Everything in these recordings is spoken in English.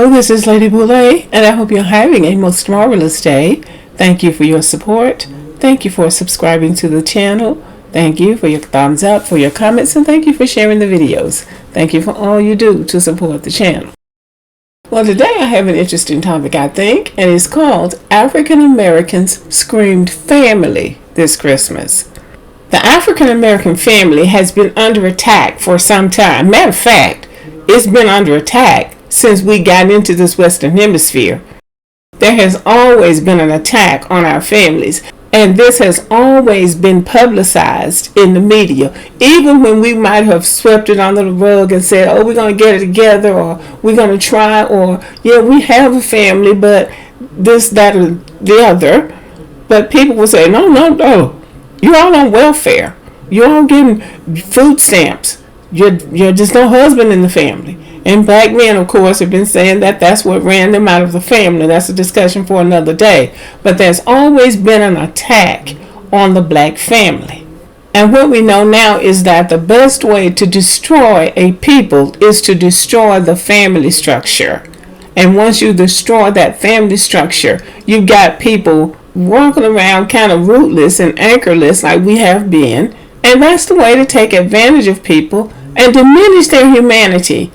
Hello, this is Lady Boulay, and I hope you're having a most marvelous day. Thank you for your support. Thank you for subscribing to the channel. Thank you for your thumbs up, for your comments, and thank you for sharing the videos. Thank you for all you do to support the channel. Well, today I have an interesting topic, I think, and it's called African Americans Screamed Family this Christmas. The African American family has been under attack for some time. Matter of fact, it's been under attack since we got into this Western Hemisphere. There has always been an attack on our families, and this has always been publicized in the media. Even when we might have swept it under the rug and said, oh, we're going to get it together, or we're going to try, or yeah, we have a family, but this, that, or the other. But people will say, no, you're all on welfare. You're all getting food stamps. You're just no husband in the family. And black men, of course, have been saying that that's what ran them out of the family. That's a discussion for another day. But there's always been an attack on the black family. And what we know now is that the best way to destroy a people is to destroy the family structure. And once you destroy that family structure, you've got people walking around kind of rootless and anchorless like we have been. And that's the way to take advantage of people and diminish their humanity.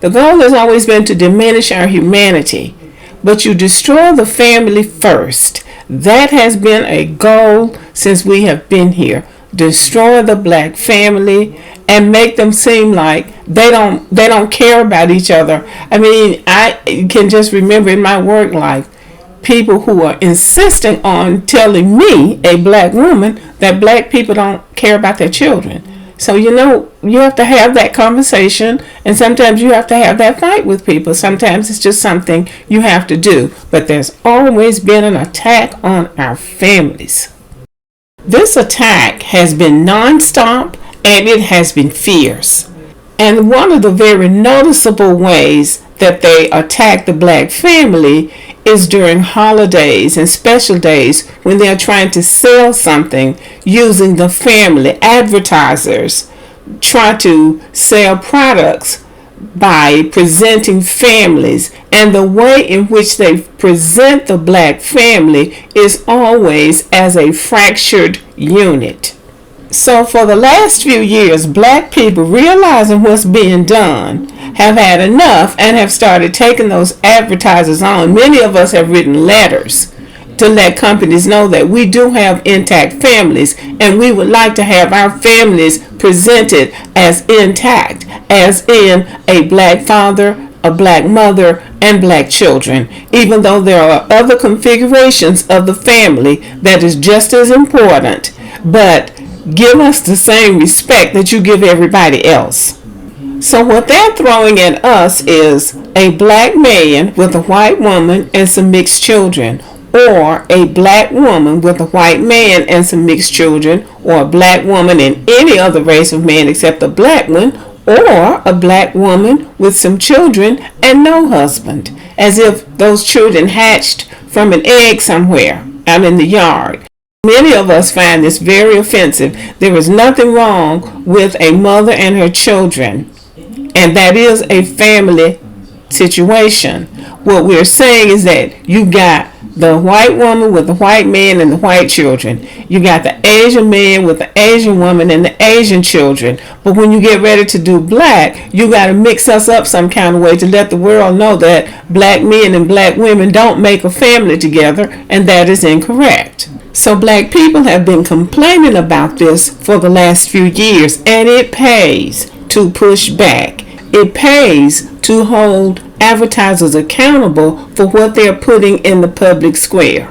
The goal has always been to diminish our humanity, but you destroy the family first. That has been a goal since we have been here. Destroy the black family and make them seem like they don't care about each other. I mean, I can just remember in my work life, people who are insisting on telling me, a black woman, that black people don't care about their children. So, you have to have that conversation, and sometimes you have to have that fight with people. Sometimes it's just something you have to do. But there's always been an attack on our families. This attack has been nonstop, and it has been fierce. And one of the very noticeable ways that they attack the black family is during holidays and special days when they're trying to sell something using the family. Advertisers try to sell products by presenting families, and the way in which they present the black family is always as a fractured unit. So for the last few years, black people, realizing what's being done, have had enough and have started taking those advertisers on. Many of us have written letters to let companies know that we do have intact families, and we would like to have our families presented as intact, as in a black father, a black mother, and black children, even though there are other configurations of the family that is just as important. But give us the same respect that you give everybody else. So what they're throwing at us is a black man with a white woman and some mixed children, or a black woman with a white man and some mixed children, or a black woman and any other race of man except a black one, or a black woman with some children and no husband, as if those children hatched from an egg somewhere out in the yard. Many of us find this very offensive. There is nothing wrong with a mother and her children, and that is a family situation. What we're saying is that you got the white woman with the white man and the white children. You got the Asian man with the Asian woman and the Asian children. But when you get ready to do black, you got to mix us up some kind of way to let the world know that black men and black women don't make a family together, and that is incorrect. So black people have been complaining about this for the last few years, and it pays to push back. It pays to hold advertisers accountable for what they're putting in the public square.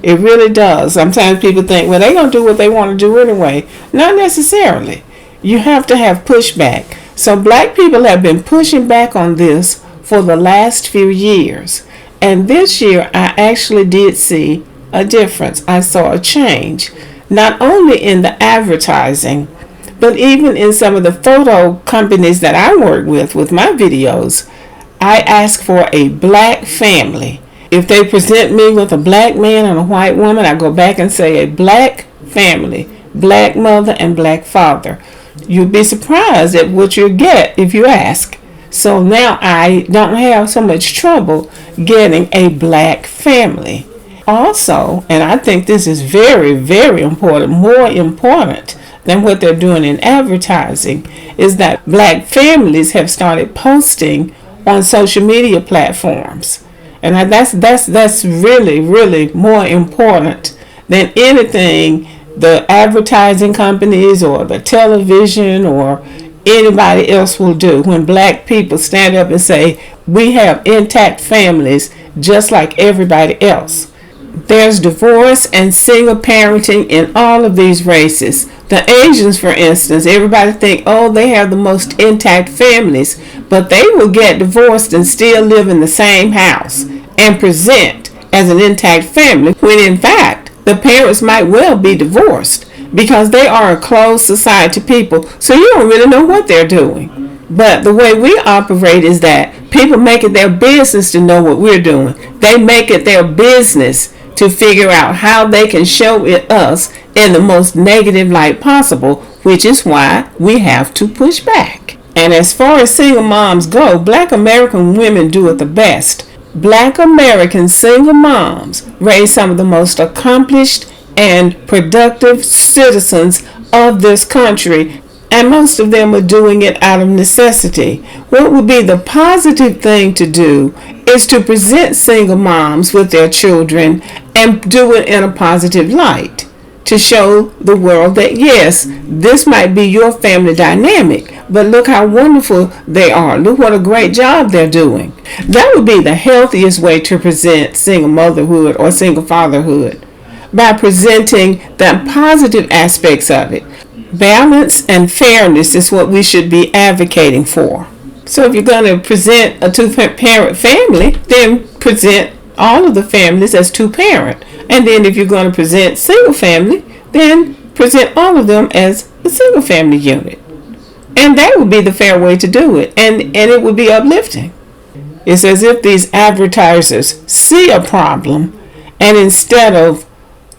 It really does. Sometimes people think, well, they're going to do what they want to do anyway. Not necessarily. You have to have pushback. So black people have been pushing back on this for the last few years. And this year, I actually did see a difference. I saw a change, not only in the advertising, but even in some of the photo companies that I work with my videos. I ask for a black family. If they present me with a black man and a white woman, I go back and say a black family, black mother and black father. You'll be surprised at what you'll get if you ask. So now I don't have so much trouble getting a black family. Also, and I think this is very, very important, more important than what they're doing in advertising, is that black families have started posting on social media platforms. And that's really, really more important than anything the advertising companies or the television or anybody else will do. When black people stand up and say, we have intact families just like everybody else. There's divorce and single parenting in all of these races. The Asians, for instance, everybody think, oh, they have the most intact families, but they will get divorced and still live in the same house and present as an intact family, when in fact the parents might well be divorced because they are a closed society people, so you don't really know what they're doing. But the way we operate is that people make it their business to know what we're doing. They make it their business to figure out how they can show it us in the most negative light possible, which is why we have to push back. And as far as single moms go, black American women do it the best. Black American single moms raise some of the most accomplished and productive citizens of this country, and most of them are doing it out of necessity. What would be the positive thing to do is to present single moms with their children and do it in a positive light, to show the world that yes, this might be your family dynamic, but look how wonderful they are. Look what a great job they're doing. That would be the healthiest way to present single motherhood or single fatherhood, by presenting the positive aspects of it. Balance and fairness is what we should be advocating for. So if you're going to present a two-parent family, then present all of the families as two-parent. And then if you're going to present single family, then present all of them as a single family unit. And that would be the fair way to do it. And it would be uplifting. It's as if these advertisers see a problem, and instead of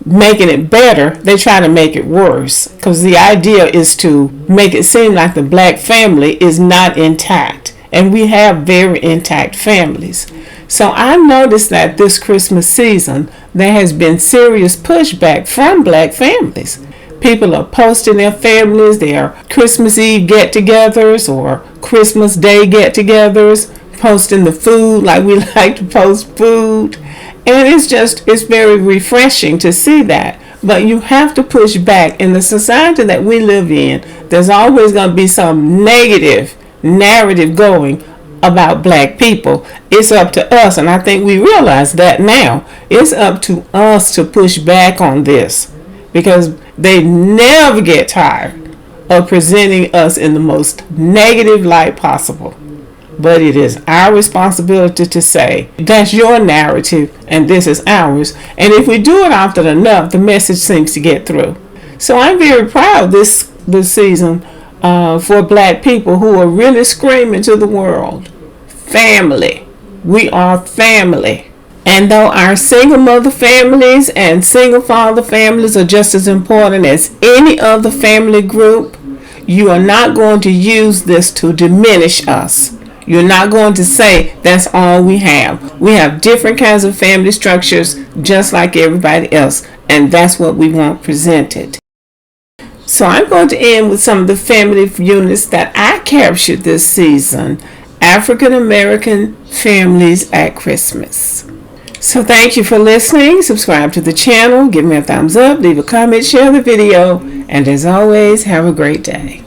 making it better, they try to make it worse, because the idea is to make it seem like the black family is not intact, and we have very intact families. So I noticed that this Christmas season there has been serious pushback from black families. People are posting their families, their Christmas Eve get-togethers or Christmas Day get-togethers, posting the food like we like to post food. And it's very refreshing to see that. But you have to push back. In the society that we live in, there's always going to be some negative narrative going about black people. It's up to us, and I think we realize that now. It's up to us to push back on this, because they never get tired of presenting us in the most negative light possible. But it is our responsibility to say, that's your narrative and this is ours. And if we do it often enough, the message seems to get through. So I'm very proud this season for black people who are really screaming to the world, family. We are family. And though our single mother families and single father families are just as important as any other family group, you are not going to use this to diminish us. You're not going to say that's all we have. We have different kinds of family structures just like everybody else, and that's what we want presented. So I'm going to end with some of the family units that I captured this season. African American families at Christmas. So thank you for listening. Subscribe to the channel, give me a thumbs up, leave a comment, share the video, and as always, have a great day.